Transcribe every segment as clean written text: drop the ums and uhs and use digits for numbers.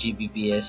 Gbps،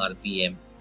RPM،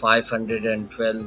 512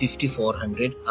5400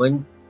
1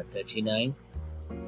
39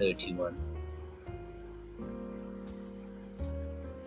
31۔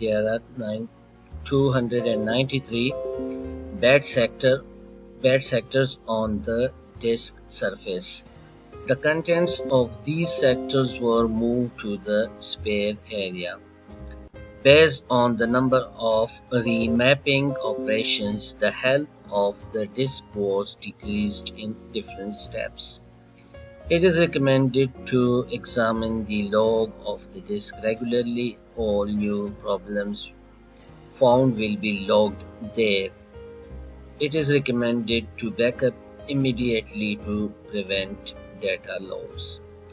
there are 293 bad sectors on the disk surface. The contents of these sectors were moved to the spare area. Based on the number of remapping operations, the health of the disk was decreased in different steps. It is recommended to examine the log of the disk regularly. All new problems found will be logged there. It is recommended to backup immediately to prevent data loss.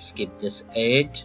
skip this ad.